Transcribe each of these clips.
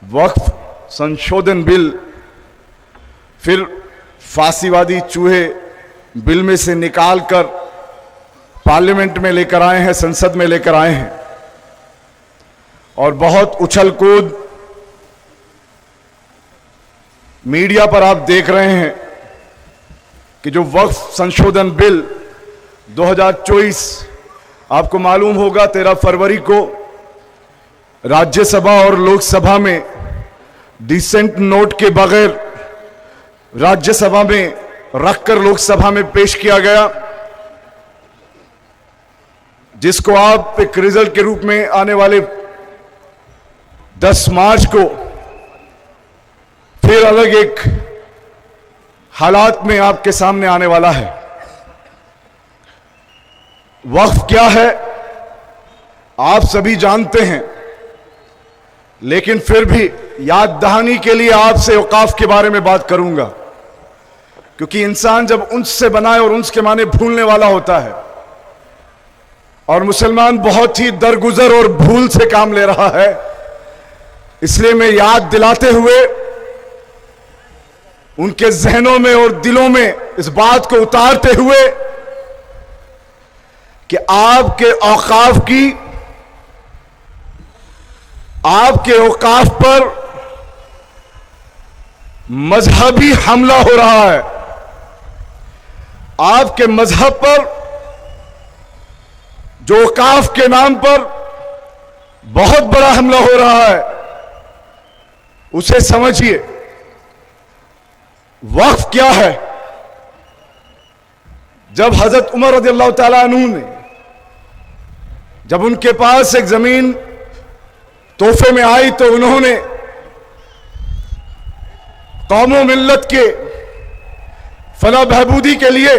वक्फ संशोधन बिल फिर फांसीवादी चूहे बिल में से निकालकर पार्लियामेंट में लेकर आए हैं, संसद में लेकर आए हैं और बहुत उछल कूद मीडिया पर आप देख रहे हैं कि जो वक्फ संशोधन बिल 2024 आपको मालूम होगा 13 फरवरी को राज्यसभा और लोकसभा में डिसेंट नोट के बगैर राज्यसभा में रखकर लोकसभा में पेश किया गया, जिसको आप एक रिजल्ट के रूप में आने वाले 10 मार्च को फिर अलग एक हालात में आपके सामने आने वाला है। वक्फ क्या है आप सभी जानते हैं, लेकिन फिर भी याद दहानी के लिए आपसे औकाफ के बारे में बात करूंगा, क्योंकि इंसान जब उन्स से बनाए और उन्स के माने भूलने वाला होता है, और मुसलमान बहुत ही दरगुजर और भूल से काम ले रहा है, इसलिए मैं याद दिलाते हुए उनके जहनों में और दिलों में इस बात को उतारते हुए कि आपके औकाफ पर मजहबी हमला हो रहा है, आपके मजहब पर जो औकाफ के नाम पर बहुत बड़ा हमला हो रहा है, उसे समझिए। वक्फ क्या है? जब हजरत उमर रज़ियल्लाहु ताला अन्हु ने जब उनके पास एक जमीन तोहफे में आई तो उन्होंने कौम मिल्लत के फलाह बहबूदी के लिए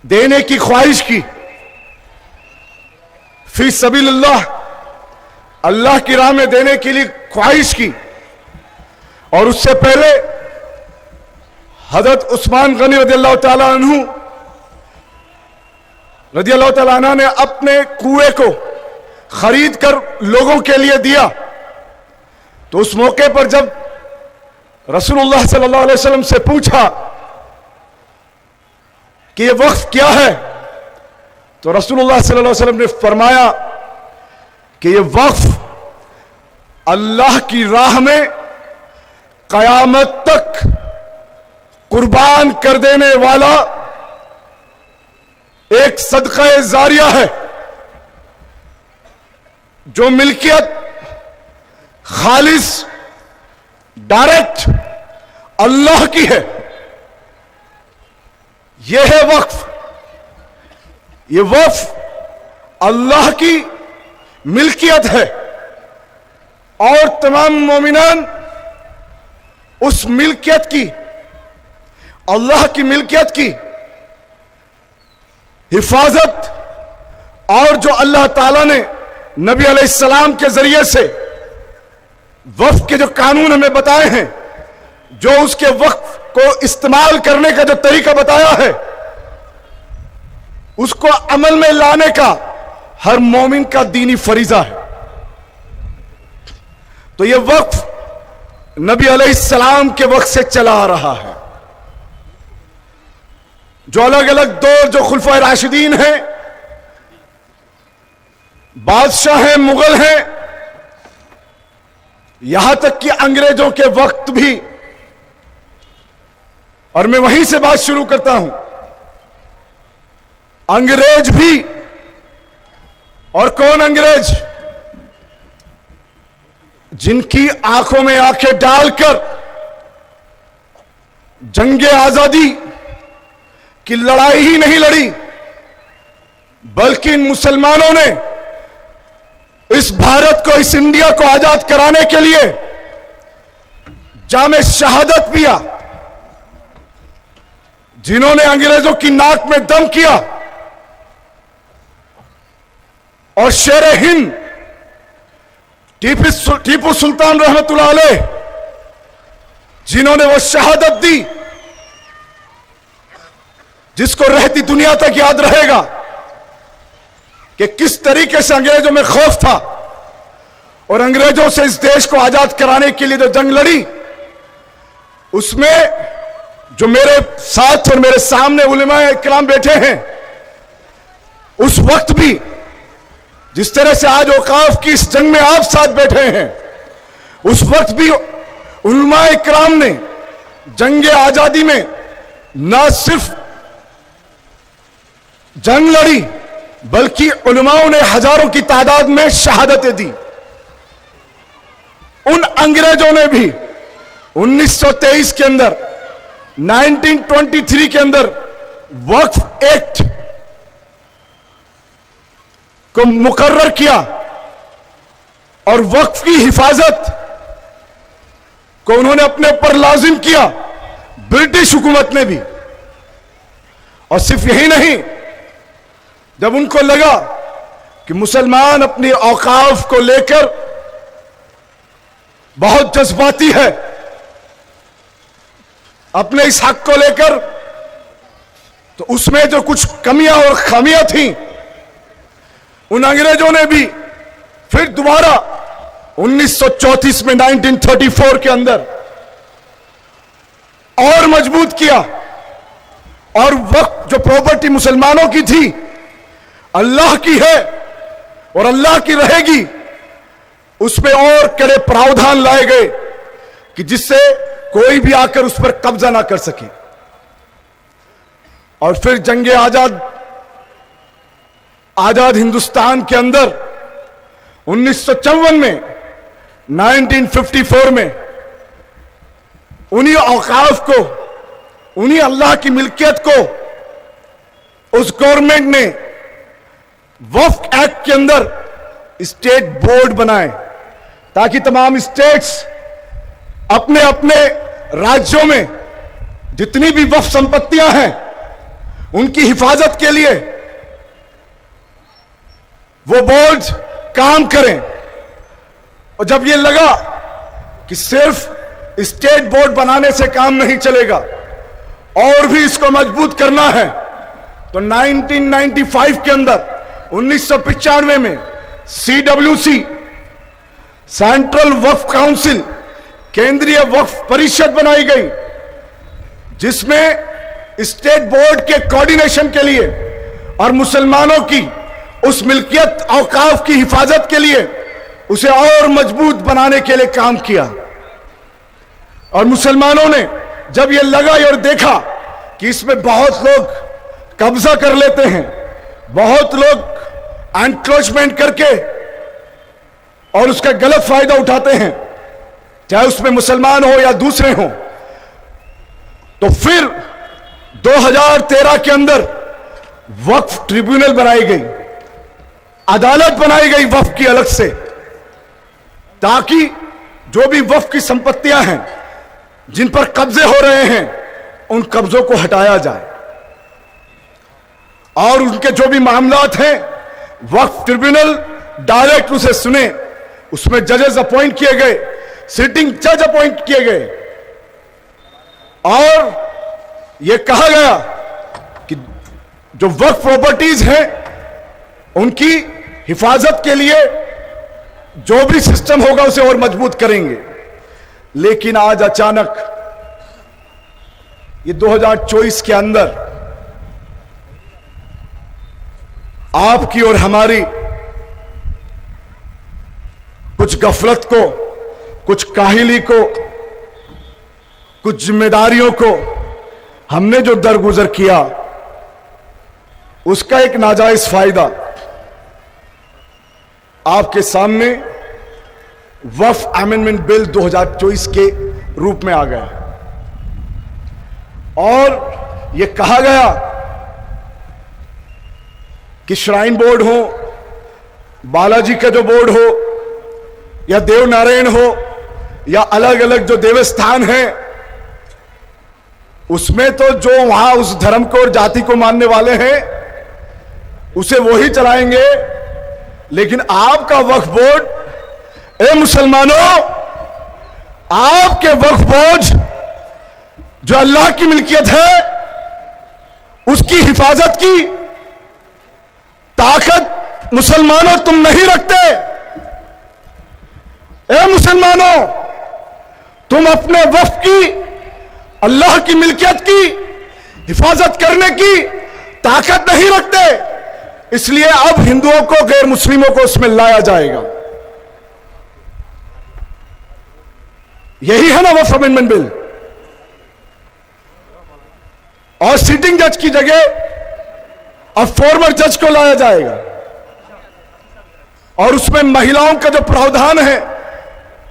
देने की ख्वाहिश की, फी सबीलिल्लाह, अल्लाह की राह में देने के लिए ख्वाहिश की। और उससे पहले हजरत उस्मान गनी रज़ियल्लाहु ताला अन्हु रज़ियल्लाहु ताला अन्हु ने अपने कुएं को खरीद कर लोगों के लिए दिया। तो उस मौके पर जब रसूलुल्लाह सल्लल्लाहु अलैहि वसल्लम से पूछा कि ये वक्फ क्या है, तो रसूलुल्लाह सल्लल्लाहु अलैहि वसल्लम ने फरमाया कि ये वक्फ अल्लाह की राह में कयामत तक कुर्बान कर देने वाला एक सदका जारिया है। जो मिल्कियत खालिस डायरेक्ट अल्लाह की है, यह है वक्फ। यह वक्फ अल्लाह की मिल्कियत है और तमाम मोमिनान उस मिल्कियत की, अल्लाह की मिल्कियत की हिफाजत और जो अल्लाह ताला ने नबी अलैहिस्सलाम के जरिए से वक्फ के जो कानून हमें बताए हैं, जो उसके वक्फ को इस्तेमाल करने का जो तरीका बताया है, उसको अमल में लाने का हर मोमिन का दीनी फरीजा है। तो यह वक्फ नबी अलैहिस्सलाम के वक्त से चला आ रहा है। जो अलग अलग दौर, जो खुलफाए राशिदीन हैं, बादशाह हैं, मुगल हैं, यहां तक कि अंग्रेजों के वक्त भी, और मैं वहीं से बात शुरू करता हूं, अंग्रेज भी, और कौन अंग्रेज? जिनकी आंखों में आंखें डालकर जंगे आजादी की लड़ाई ही नहीं लड़ी, बल्कि इन मुसलमानों ने इस भारत को, इस इंडिया को आजाद कराने के लिए जामे शहादत पिया, जिन्होंने अंग्रेजों की नाक में दम किया और शेर हिंद टीपू सुल्तान रहमतुल्लाह अलैह, जिन्होंने वो शहादत दी जिसको रहती दुनिया तक याद रहेगा कि किस तरीके से अंग्रेजों में खौफ था और अंग्रेजों से इस देश को आजाद कराने के लिए जो जंग लड़ी, उसमें जो मेरे साथ और मेरे सामने उलमाए इकराम बैठे हैं, उस वक्त भी जिस तरह से आज औकाफ की इस जंग में आप साथ बैठे हैं, उस वक्त भी उलमाए इकराम ने जंग आजादी में न सिर्फ जंग लड़ी, बल्कि उलमाओं ने हजारों की तादाद में शहादतें दी। उन अंग्रेजों ने भी 1923 के अंदर, 1923 के अंदर वक्फ एक्ट को मुकर्रर किया और वक्फ की हिफाजत को उन्होंने अपने ऊपर लाजिम किया, ब्रिटिश हुकूमत ने भी। और सिर्फ यही नहीं, जब उनको लगा कि मुसलमान अपनी औकाफ को लेकर बहुत जज्बाती है, अपने इस हक को लेकर, तो उसमें जो कुछ कमियां और खामियां थीं, उन अंग्रेजों ने भी फिर दोबारा 1934 में, 1934 के अंदर और मजबूत किया। और वक्त जो प्रॉपर्टी मुसलमानों की थी, अल्लाह की है और अल्लाह की रहेगी, उसमें और कड़े प्रावधान लाए गए कि जिससे कोई भी आकर उस पर कब्जा ना कर सके। और फिर जंगे आजाद हिंदुस्तान के अंदर 1954 में, 1954 में उन्हीं औकाफ को, उन्हीं अल्लाह की मिल्कियत को उस गवर्नमेंट ने वक्फ एक्ट के अंदर स्टेट बोर्ड बनाए, ताकि तमाम स्टेट्स अपने अपने राज्यों में जितनी भी वक्फ संपत्तियां हैं, उनकी हिफाजत के लिए वो बोर्ड काम करें। और जब ये लगा कि सिर्फ स्टेट बोर्ड बनाने से काम नहीं चलेगा और भी इसको मजबूत करना है, तो 1995 के अंदर, 1995 में CWC, सेंट्रल वक्फ काउंसिल, केंद्रीय वक्फ परिषद बनाई गई, जिसमें स्टेट बोर्ड के कोऑर्डिनेशन के लिए और मुसलमानों की उस मिल्कियत औकाफ की हिफाजत के लिए उसे और मजबूत बनाने के लिए काम किया। और मुसलमानों ने जब यह लगा और देखा कि इसमें बहुत लोग कब्जा कर लेते हैं, बहुत लोग एनक्रोचमेंट करके और उसका गलत फायदा उठाते हैं, चाहे उसमें मुसलमान हो या दूसरे हो, तो फिर 2013 के अंदर वक्फ ट्रिब्यूनल बनाई गई, अदालत बनाई गई वक्फ की अलग से, ताकि जो भी वक्फ की संपत्तियां हैं जिन पर कब्जे हो रहे हैं, उन कब्जों को हटाया जाए और उनके जो भी मामलात हैं वक्फ ट्रिब्यूनल डायरेक्ट उसे सुने। उसमें जजेस अपॉइंट किए गए, सिटिंग जज अपॉइंट किए गए और यह कहा गया कि जो वक्फ प्रॉपर्टीज हैं उनकी हिफाजत के लिए जो भी सिस्टम होगा उसे और मजबूत करेंगे। लेकिन आज अचानक ये 2024 के अंदर आपकी और हमारी कुछ गफलत को, कुछ काहिली को, कुछ जिम्मेदारियों को हमने जो दरगुजर किया, उसका एक नाजायज फायदा आपके सामने वक्फ अमेंडमेंट बिल 2024 के रूप में आ गया और यह कहा गया कि श्राइन बोर्ड हो, बालाजी का जो बोर्ड हो या देव नारायण हो या अलग अलग जो देवस्थान हैं, उसमें तो जो वहां उस धर्म को और जाति को मानने वाले हैं उसे वो ही चलाएंगे। लेकिन आपका वक्फ बोर्ड, ए मुसलमानों, आपके वक्फ बोर्ड जो अल्लाह की मिल्कियत है, उसकी हिफाजत की ताकत मुसलमानों तुम नहीं रखते। मुसलमानों, तुम अपने वक्फ की, अल्लाह की मिल्कियत की हिफाजत करने की ताकत नहीं रखते, इसलिए अब हिंदुओं को, गैर मुस्लिमों को उसमें लाया जाएगा। यही है ना वक्फ अमेंडमेंट बिल। और सिटिंग जज की जगह अब फॉर्मर जज को लाया जाएगा, और उसमें महिलाओं का जो प्रावधान है,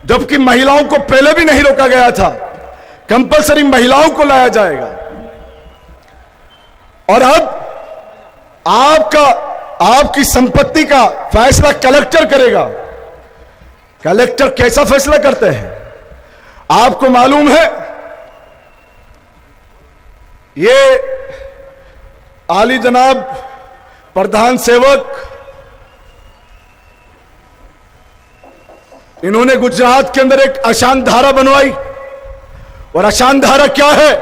जबकि महिलाओं को पहले भी नहीं रोका गया था, कंपलसरी महिलाओं को लाया जाएगा। और अब आपकी संपत्ति का फैसला कलेक्टर करेगा। कलेक्टर कैसा फैसला करते हैं आपको मालूम है? ये आली जनाब प्रधान सेवक, इन्होंने गुजरात के अंदर एक अशांत धारा बनवाई, और अशांत धारा क्या है?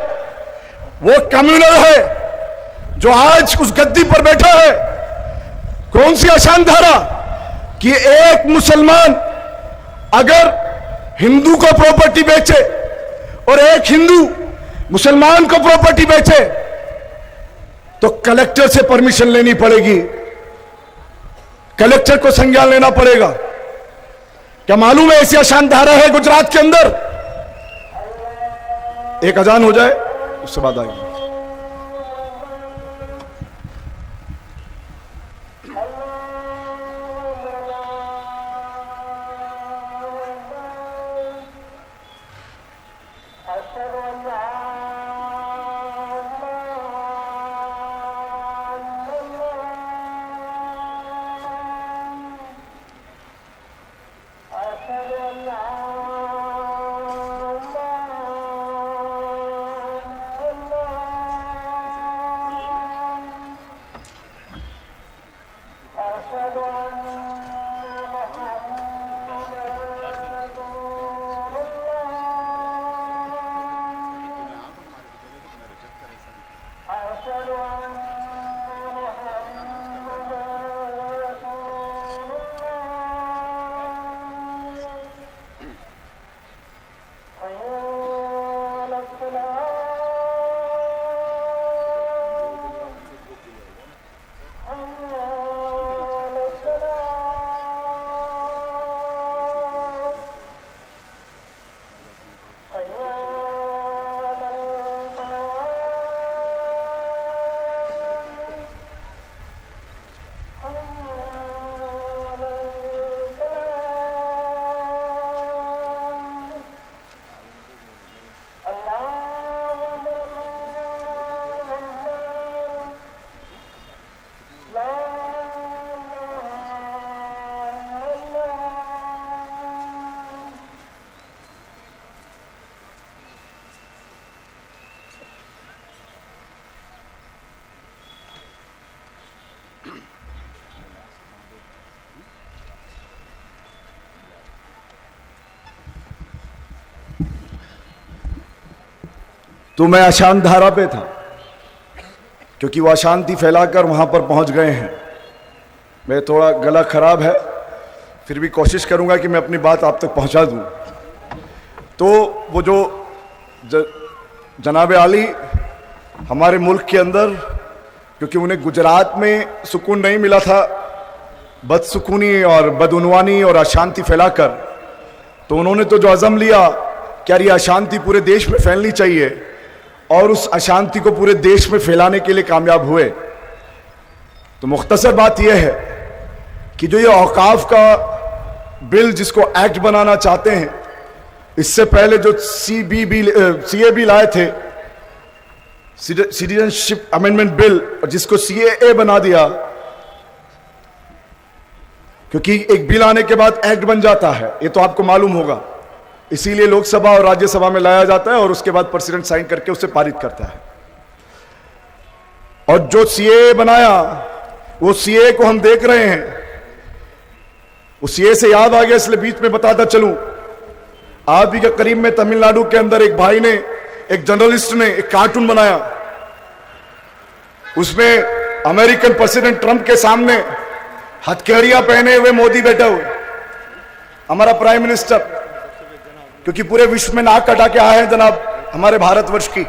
वो कम्युनल है जो आज उस गद्दी पर बैठा है। कौन सी अशांत धारा? कि एक मुसलमान अगर हिंदू को प्रॉपर्टी बेचे और एक हिंदू मुसलमान को प्रॉपर्टी बेचे तो कलेक्टर से परमिशन लेनी पड़ेगी, कलेक्टर को संज्ञान लेना पड़ेगा। क्या मालूम है ऐसी अशांत धारा है गुजरात के अंदर? एक अजान हो जाए उसके बाद आएगी। तो मैं अशांत धारा पे था, क्योंकि वो अशांति फैलाकर वहां पर पहुंच गए हैं। मैं थोड़ा गला खराब है, फिर भी कोशिश करूंगा कि मैं अपनी बात आप तक पहुंचा दूं। तो वो जो जनाब आली हमारे मुल्क के अंदर, क्योंकि उन्हें गुजरात में सुकून नहीं मिला था, बदसुकूनी और बदउनवानी और अशांति फैलाकर, तो उन्होंने तो जो अज़म लिया कि यार ये अशांति पूरे देश में फैलनी चाहिए, और उस अशांति को पूरे देश में फैलाने के लिए कामयाब हुए। तो मुख्तसर बात यह है कि जो ये औकाफ का बिल जिसको एक्ट बनाना चाहते हैं, इससे पहले जो सीएबी लाए थे, सिटीजनशिप अमेंडमेंट बिल, जिसको सीएए बना दिया, क्योंकि एक बिल आने के बाद एक्ट बन जाता है, ये तो आपको मालूम होगा। इसीलिए लोकसभा और राज्यसभा में लाया जाता है और उसके बाद प्रेसिडेंट साइन करके उसे पारित करता है। और जो सीएए बनाया, वो सीएए को हम देख रहे हैं। उस सीएए से याद आ गया, इसलिए बीच में बताता चलूं। आज भी के करीब में तमिलनाडु के अंदर एक भाई ने, एक जर्नलिस्ट ने एक कार्टून बनाया। उसमें अमेरिकन प्रेसिडेंट ट्रंप के सामने हथकड़ियां पहने हुए मोदी बैठे हुए, हमारा प्राइम मिनिस्टर, क्योंकि पूरे विश्व में नाक कटा के आए हैं जनाब हमारे भारतवर्ष की,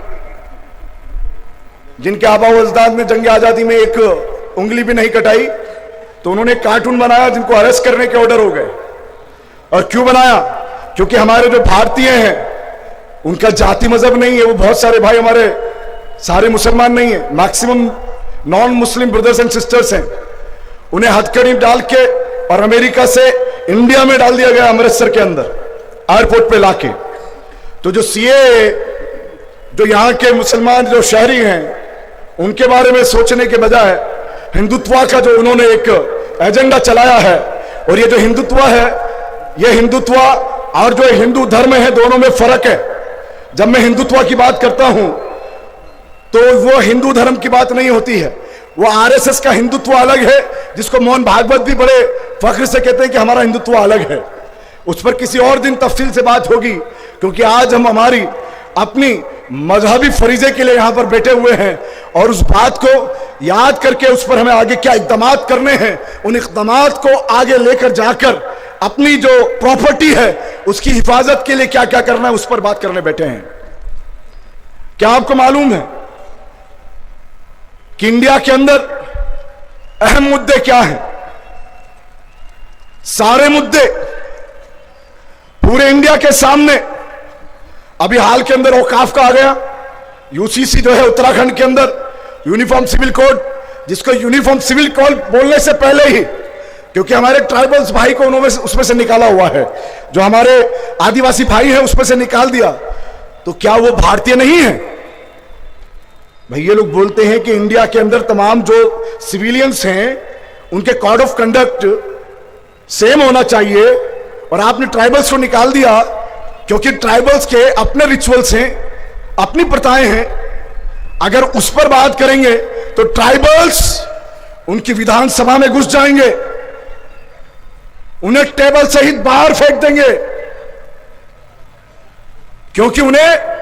जिनके आबा व अजदाद ने जंग आजादी में एक उंगली भी नहीं कटाई, तो उन्होंने एक कार्टून बनाया जिनको अरेस्ट करने के ऑर्डर हो गए। और क्यों बनाया? क्योंकि हमारे जो भारतीय हैं उनका जाति मजहब नहीं है, वो बहुत सारे भाई हमारे सारे मुसलमान नहीं है, maximum non Muslim brothers and sisters हैं। उन्हें हथकड़ी डाल के और अमेरिका से इंडिया में डाल दिया गया, अमृतसर के अंदर एयरपोर्ट पे लाके। तो जो सीए, जो यहाँ के मुसलमान जो शहरी हैं, उनके बारे में सोचने के बजाय हिंदुत्व का जो उन्होंने एक एजेंडा चलाया है, और ये जो हिंदुत्व है, ये हिंदुत्व और जो हिंदू धर्म है दोनों में फर्क है। जब मैं हिंदुत्व की बात करता हूं तो वो हिंदू धर्म की बात नहीं होती है, वो आरएसएस का हिंदुत्व अलग है, जिसको मोहन भागवत भी बड़े फख्र से कहते हैं कि हमारा हिंदुत्व अलग है। उस पर किसी और दिन तफसील से बात होगी, क्योंकि आज हम हमारी अपनी मजहबी फरीजे के लिए यहां पर बैठे हुए हैं, और उस बात को याद करके उस पर हमें आगे क्या इक़दामात करने हैं, उन इक़दामात को आगे लेकर जाकर अपनी जो प्रॉपर्टी है उसकी हिफाजत के लिए क्या क्या करना है उस पर बात करने बैठे हैं। क्या आपको मालूम है कि इंडिया के अंदर अहम मुद्दे क्या हैं? सारे मुद्दे पूरे इंडिया के सामने। अभी हाल के अंदर औकाफ का आ गया, यूसीसी जो है उत्तराखंड के अंदर, यूनिफॉर्म सिविल कोड, जिसको यूनिफॉर्म सिविल कोड बोलने से पहले ही, क्योंकि हमारे ट्राइबल्स भाई को उन्होंने उसमें से निकाला हुआ है, जो हमारे आदिवासी भाई हैं उसमें से निकाल दिया, तो क्या वो भारतीय नहीं है? भाई ये लोग बोलते हैं कि इंडिया के अंदर तमाम जो सिविलियंस हैं उनके कोड ऑफ कंडक्ट सेम होना चाहिए, और आपने ट्राइबल्स को निकाल दिया क्योंकि ट्राइबल्स के अपने रिचुअल्स हैं, अपनी प्रथाएं हैं। अगर उस पर बात करेंगे तो ट्राइबल्स उनकी विधानसभा में घुस जाएंगे, उन्हें टेबल सहित बाहर फेंक देंगे, क्योंकि उन्हें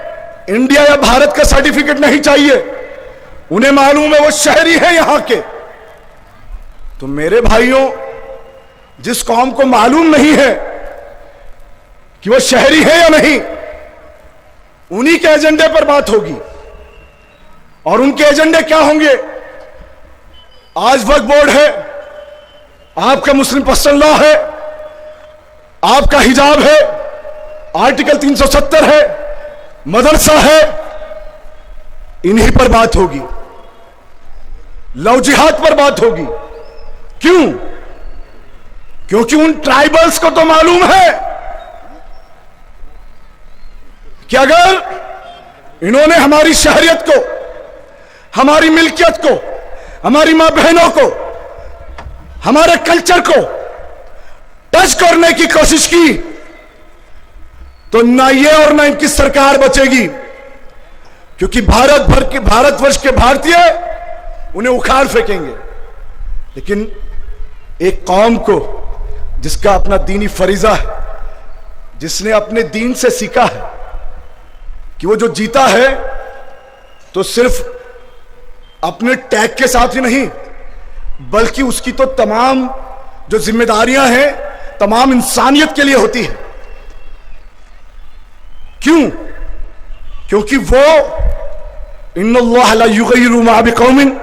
इंडिया या भारत का सर्टिफिकेट नहीं चाहिए, उन्हें मालूम है वो शहरी है यहां के। तो मेरे भाइयों, जिस कौम को मालूम नहीं है कि वो शहरी है या नहीं, उन्हीं के एजेंडे पर बात होगी। और उनके एजेंडे क्या होंगे? आज वक्फ बोर्ड है, आपका मुस्लिम पर्सनल लॉ है, आपका हिजाब है, आर्टिकल 370 है, मदरसा है, इन्हीं पर बात होगी। लव जिहाद पर बात होगी। क्यों? क्योंकि उन ट्राइबल्स को तो मालूम है कि अगर इन्होंने हमारी शहरियत को, हमारी मिल्कियत को, हमारी मां बहनों को, हमारे कल्चर को टच करने की कोशिश की, तो ना ये और ना इनकी सरकार बचेगी, क्योंकि भारतवर्ष के भारतीय उन्हें उखाड़ फेंकेंगे। लेकिन एक कौम को जिसका अपना दीनी फरीजा है, जिसने अपने दीन से सीखा है कि वो जो जीता है तो सिर्फ अपने टैग के साथ ही नहीं, बल्कि उसकी तो तमाम जो जिम्मेदारियां हैं तमाम इंसानियत के लिए होती है। क्यों? क्योंकि वो इन्नल्लाह ला युगय्यिरु मा बिकौमिन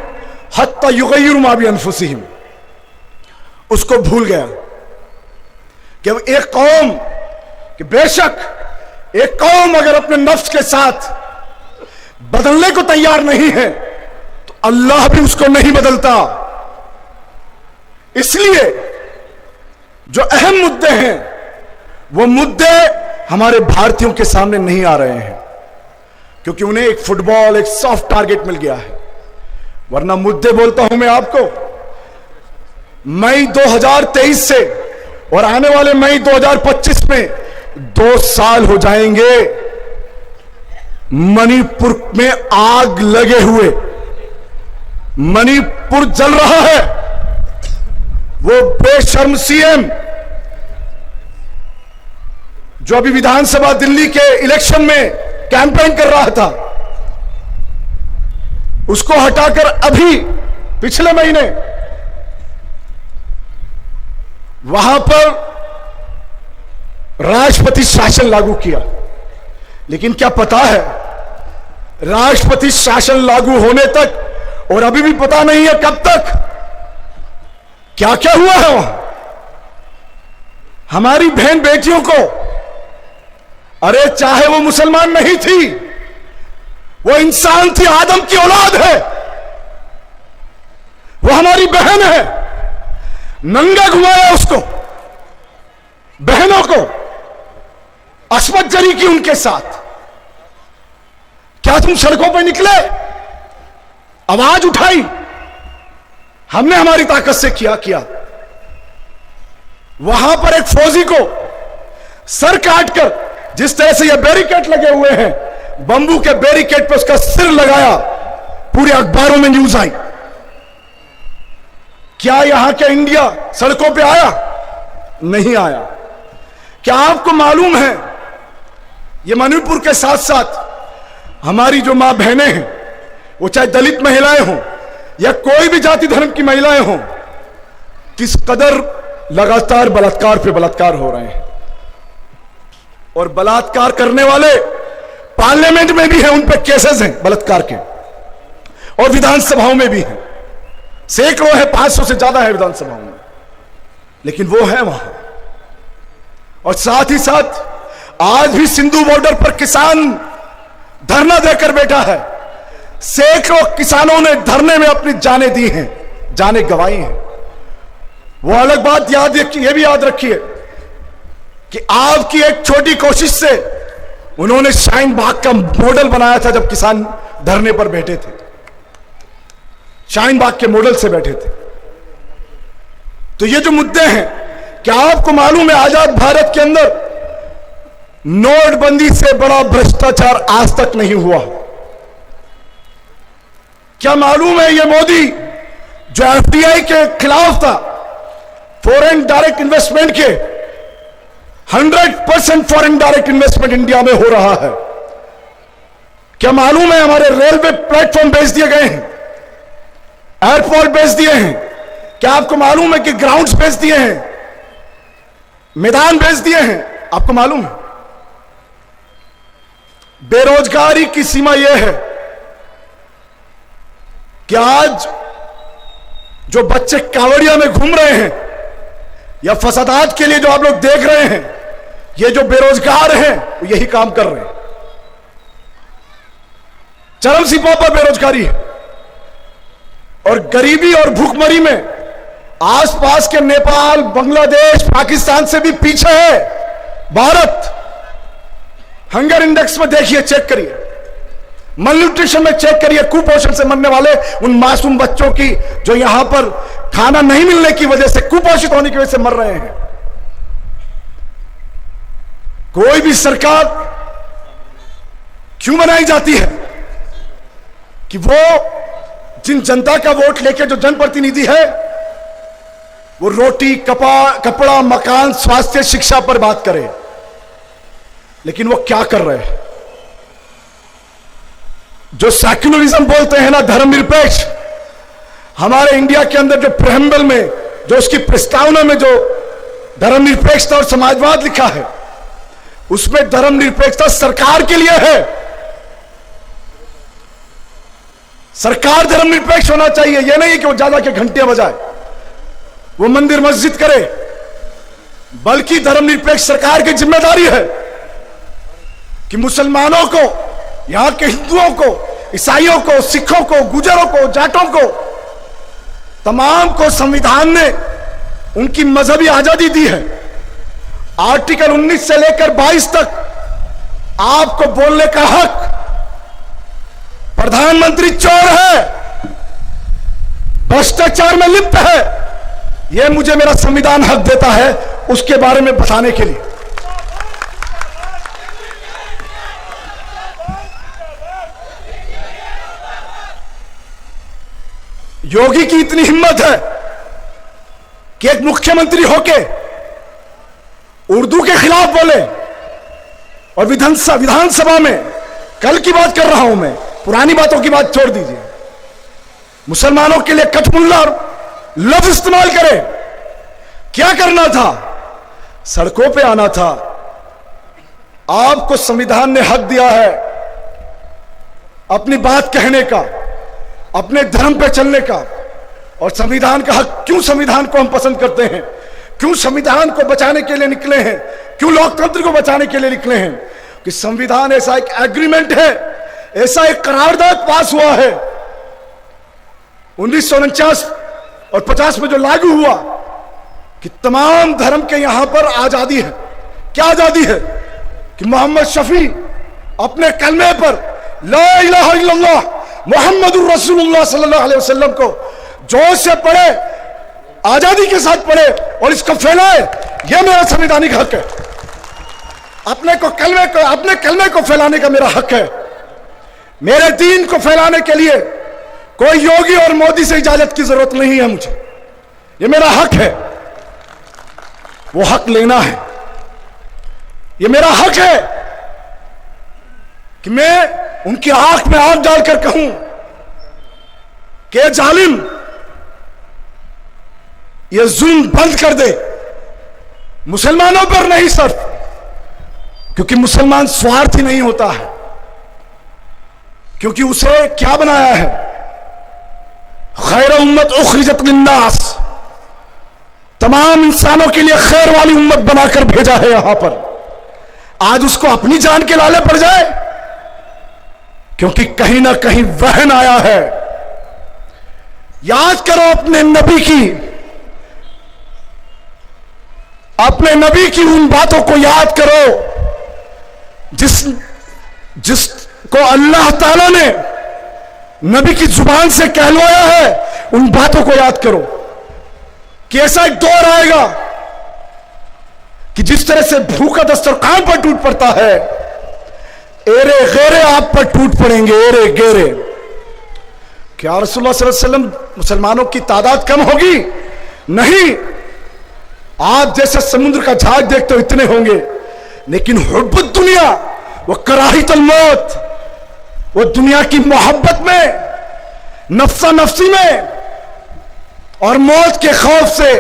हत्ता युगय्यिरु मा बिअनफुसिहिम, उसको भूल गया कि एक कौम, कि बेशक एक कौम अगर अपने नफ्स के साथ बदलने को तैयार नहीं है तो अल्लाह भी उसको नहीं बदलता। इसलिए जो अहम मुद्दे हैं वो मुद्दे हमारे भारतीयों के सामने नहीं आ रहे हैं, क्योंकि उन्हें एक फुटबॉल, एक सॉफ्ट टारगेट मिल गया है। वरना मुद्दे बोलता हूं मैं आपको, मई 2023 से और आने वाले मई 2025 में 2 साल हो जाएंगे मणिपुर में आग लगे हुए। मणिपुर जल रहा है। वो बेशर्म सीएम जो अभी विधानसभा दिल्ली के इलेक्शन में कैंपेन कर रहा था, उसको हटाकर अभी पिछले महीने वहां पर राष्ट्रपति शासन लागू किया। लेकिन क्या पता है, राष्ट्रपति शासन लागू होने तक और अभी भी पता नहीं है कब तक क्या क्या हुआ है वहां हमारी बहन बेटियों को। अरे चाहे वो मुसलमान नहीं थी, वो इंसान थी, आदम की औलाद है, वो हमारी बहन है। नंगा घुमाया उसको, बहनों को, अस्मत जरी की उनके साथ। क्या तुम सड़कों पर निकले, आवाज उठाई? हमने हमारी ताकत से किया। वहां पर एक फौजी को सर काटकर, जिस तरह से ये बैरिकेड लगे हुए हैं, बंबू के बैरिकेड पर उसका सिर लगाया, पूरे अखबारों में न्यूज आई। क्या यहां के इंडिया सड़कों पे आया? नहीं आया। क्या आपको मालूम है, ये मणिपुर के साथ साथ हमारी जो मां बहनें हैं, वो चाहे दलित महिलाएं हों या कोई भी जाति धर्म की महिलाएं हों, किस कदर लगातार बलात्कार पे बलात्कार हो रहे हैं। और बलात्कार करने वाले पार्लियामेंट में भी हैं, उन पे केसेस हैं बलात्कार के, और विधानसभाओं में भी हैं, सैकड़ों है, 500 से ज्यादा है विधानसभाओं में, लेकिन वो है वहां। और साथ ही साथ आज भी सिंधु बॉर्डर पर किसान धरना देकर बैठा है। सैकड़ों किसानों ने धरने में अपनी जानें दी हैं, जानें गंवाई हैं। वो अलग बात ये भी याद रखिए कि आपकी एक छोटी कोशिश से उन्होंने शाहीन बाग का मॉडल बनाया था। जब किसान धरने पर बैठे थे, शाहीन बाग के मॉडल से बैठे थे। तो ये जो मुद्दे हैं, क्या आपको मालूम है आजाद भारत के अंदर नोटबंदी से बड़ा भ्रष्टाचार आज तक नहीं हुआ? क्या मालूम है ये मोदी जो एफडीआई के खिलाफ था, फॉरेन डायरेक्ट इन्वेस्टमेंट के, 100% फॉरेन डायरेक्ट इन्वेस्टमेंट इंडिया में हो रहा है। क्या मालूम है हमारे रेलवे प्लेटफॉर्म बेच दिए गए हैं, एयरपोर्ट बेच दिए हैं? क्या आपको मालूम है कि ग्राउंड्स बेच दिए हैं, मैदान बेच दिए हैं? आपको मालूम है? बेरोजगारी की सीमा यह है कि आज जो बच्चे कांवड़िया में घूम रहे हैं या फसादात के लिए जो आप लोग देख रहे हैं, ये जो बेरोजगार हैं वो यही काम कर रहे हैं। चरम सीमा पर बेरोजगारी है और गरीबी और भूखमरी में आसपास के नेपाल, बांग्लादेश, पाकिस्तान से भी पीछे है भारत। हंगर इंडेक्स में देखिए, चेक करिए, मलन्यूट्रिशन में चेक करिए, कुपोषण से मरने वाले उन मासूम बच्चों की जो यहां पर खाना नहीं मिलने की वजह से, कुपोषित होने की वजह से मर रहे हैं। कोई भी सरकार क्यों बनाई जाती है कि वो जिन जनता का वोट लेके जो जनप्रतिनिधि है, वो रोटी, कपड़ा, मकान, स्वास्थ्य, शिक्षा पर बात करे। लेकिन वो क्या कर रहे हैं? जो सेक्युलरिज्म बोलते हैं ना, धर्मनिरपेक्ष, हमारे इंडिया के अंदर जो प्रेम्बल में, जो उसकी प्रस्तावना में जो धर्मनिरपेक्षता और समाजवाद लिखा है, उसमें धर्मनिरपेक्षता सरकार के लिए है। सरकार धर्मनिरपेक्ष होना चाहिए। यह नहीं कि वो ज्यादा के घंटे बजाए, वो मंदिर मस्जिद करे, बल्कि धर्मनिरपेक्ष सरकार की जिम्मेदारी है कि मुसलमानों को, यहां के हिंदुओं को, ईसाइयों को, सिखों को, गुजरों को, जाटों को, तमाम को संविधान ने उनकी मजहबी आजादी दी है। आर्टिकल 19 से लेकर 22 तक आपको बोलने का हक। प्रधानमंत्री चोर है, भ्रष्टाचार में लिप्त है, यह मुझे मेरा संविधान हक देता है उसके बारे में बताने के लिए। योगी की इतनी हिम्मत है कि एक मुख्यमंत्री होके उर्दू के खिलाफ बोले और विधानसभा में, कल की बात कर रहा हूं मैं, पुरानी बातों की बात छोड़ दीजिए, मुसलमानों के लिए कठमुल्ला लफ्ज इस्तेमाल करे। क्या करना था? सड़कों पे आना था, आपको संविधान ने हक दिया है अपनी बात कहने का, अपने धर्म पे चलने का। और संविधान का हक, क्यों संविधान को हम पसंद करते हैं, क्यों संविधान को बचाने के लिए निकले हैं, क्यों लोकतंत्र को बचाने के लिए निकले हैं? कि संविधान ऐसा एक एग्रीमेंट है, ऐसा एक करारदाद पास हुआ है 1949 और 50 में जो लागू हुआ कि तमाम धर्म के यहां पर आजादी है। क्या आजादी है? कि मोहम्मद शफी अपने कलमे पर ला इलाहा इल्लल्लाह मुहम्मदुर रसूलुल्लाह सल्लल्लाहु अलैहि वसल्लम को जोर से पढ़े, आजादी के साथ पढ़े और इसको फैलाए। यह मेरा संवैधानिक हक है। अपने कलमे को फैलाने का मेरा हक है। मेरे दीन को फैलाने के लिए कोई योगी और मोदी से इजाजत की जरूरत नहीं है मुझे। यह मेरा हक है, वो हक लेना है। यह मेरा हक है कि मैं उनकी आंख में आंख डालकर कहूं कि जालिम, यह जुल्म बंद कर दे, मुसलमानों पर नहीं सिर्फ, क्योंकि मुसलमान स्वार्थी नहीं होता है, क्योंकि उसे क्या बनाया है? खैर उम्मत उखरिजत लिन्नास, तमाम इंसानों के लिए खैर वाली उम्मत बनाकर भेजा है यहां पर। आज उसको अपनी जान के लाले पड़ जाए, क्योंकि कहीं ना कहीं वहन आया है। याद करो अपने नबी की उन बातों को याद करो जिसको अल्लाह ताला ने नबी की जुबान से कहलवाया है। उन बातों को याद करो कि ऐसा एक दौर आएगा कि जिस तरह से भूखा दस्तरखान पर टूट पड़ता है, एरे गेरे आप पर टूट पड़ेंगे, एरे गेरे। क्या रसूलुल्लाह सल्लल्लाहु अलैहि वसल्लम मुसलमानों की तादाद कम होगी? नहीं, आप जैसे समुद्र का झाग देखते हो इतने होंगे, लेकिन हुब्बुद दुनिया वो कराहितुल मौत, वो दुनिया की मोहब्बत में, नफ्सा नफ्सी में और मौत के खौफ से,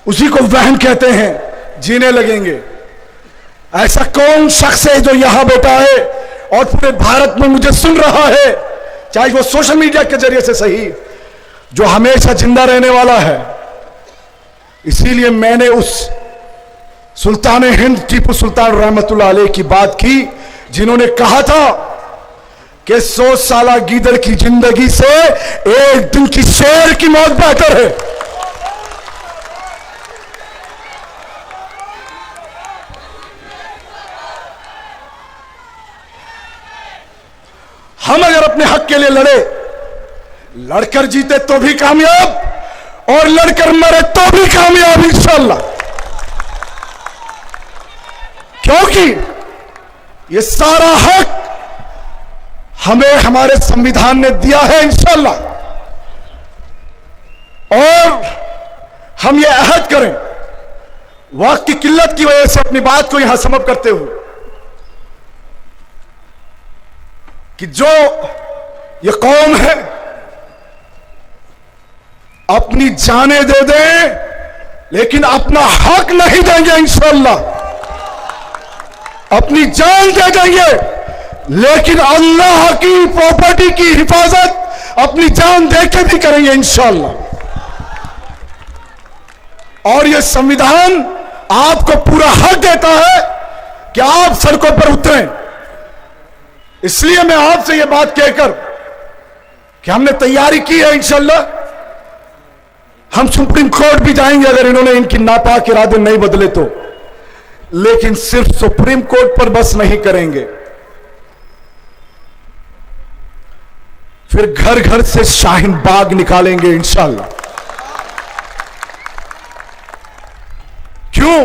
उसी को वहन कहते हैं, जीने लगेंगे। ऐसा कौन शख्स है जो यहां बैठा है और पूरे भारत में मुझे सुन रहा है, चाहे वो सोशल मीडिया के जरिए से सही, जो हमेशा जिंदा रहने वाला है? इसीलिए मैंने उस सुल्तान हिंद टीपू सुल्तान रहमतुल्लाह अलैह की बात की, जिन्होंने कहा था कि 100 साला गीदड़ की जिंदगी से एक दिन की शेर की मौत बेहतर है। हम अगर अपने हक के लिए लड़े, लड़कर जीते तो भी कामयाब, और लड़कर मरे तो भी कामयाब इंशाअल्लाह। क्योंकि ये सारा हक हमें हमारे संविधान ने दिया है इंशाअल्लाह। और हम ये अहद करें, वक्त की किल्लत की वजह से अपनी बात को यहां समाप्त करते हुए, कि जो ये कौम है अपनी जानें दे दें, लेकिन अपना हक नहीं देंगे इंशाअल्लाह। अपनी जान दे देंगे, लेकिन अल्लाह की प्रॉपर्टी की हिफाजत अपनी जान दे के भी करेंगे इंशाअल्लाह। और यह संविधान आपको पूरा हक देता है कि आप सड़कों पर उतरें। इसलिए मैं आपसे यह बात कहकर कि हमने तैयारी की है इंशाअल्लाह, हम सुप्रीम कोर्ट भी जाएंगे अगर इन्होंने इनकी नापाक इरादे नहीं बदले तो, लेकिन सिर्फ सुप्रीम कोर्ट पर बस नहीं करेंगे, फिर घर घर से शाहीन बाग निकालेंगे इंशाअल्लाह। क्यों?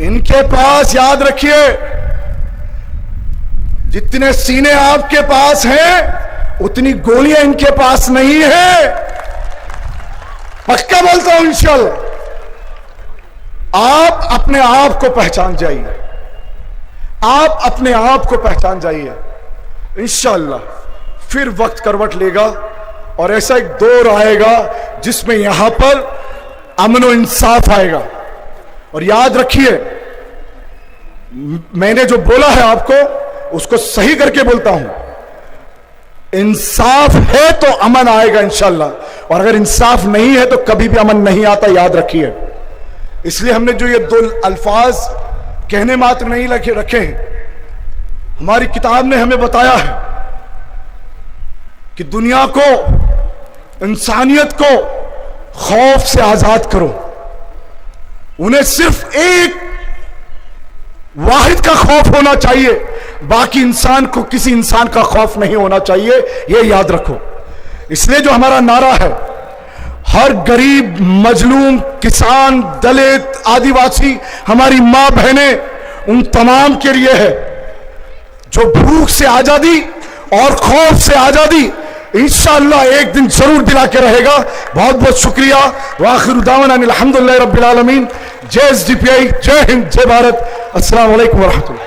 इनके पास, याद रखिए, जितने सीने आपके पास हैं उतनी गोलियां इनके पास नहीं है। पक्का बोलता हूं इंशाअल्लाह। आप अपने आप को पहचान जाइए, आप अपने आप को पहचान जाइए इंशाअल्लाह। फिर वक्त करवट लेगा और ऐसा एक दौर आएगा जिसमें यहां पर अमन और इंसाफ आएगा। और याद रखिए, मैंने जो बोला है आपको उसको सही करके बोलता हूं। इंसाफ है तो अमन आएगा इंशाल्लाह, और अगर इंसाफ नहीं है तो कभी भी अमन नहीं आता, याद रखिए। इसलिए हमने जो ये दो अल्फाज कहने मात्र नहीं रखे हैं, हमारी किताब ने हमें बताया है कि दुनिया को, इंसानियत को खौफ से आजाद करो। उन्हें सिर्फ एक वाहिद का खौफ होना चाहिए, बाकी इंसान को किसी इंसान का खौफ नहीं होना चाहिए, यह याद रखो। इसलिए जो हमारा नारा है, हर गरीब, मजलूम, किसान, दलित, आदिवासी, हमारी मां बहनें, उन तमाम के लिए है जो भूख से आजादी और खौफ से आजादी इंशाअल्लाह एक दिन जरूर दिला के रहेगा। बहुत बहुत शुक्रिया। वाखिर दावाना अल्हम्दुलिल्लाहि रब्बिल आलमीन। जय एसडीपीआई, जय हिंद, जय भारत। अस्सलाम वालेकुम व रहमतुल्लाह।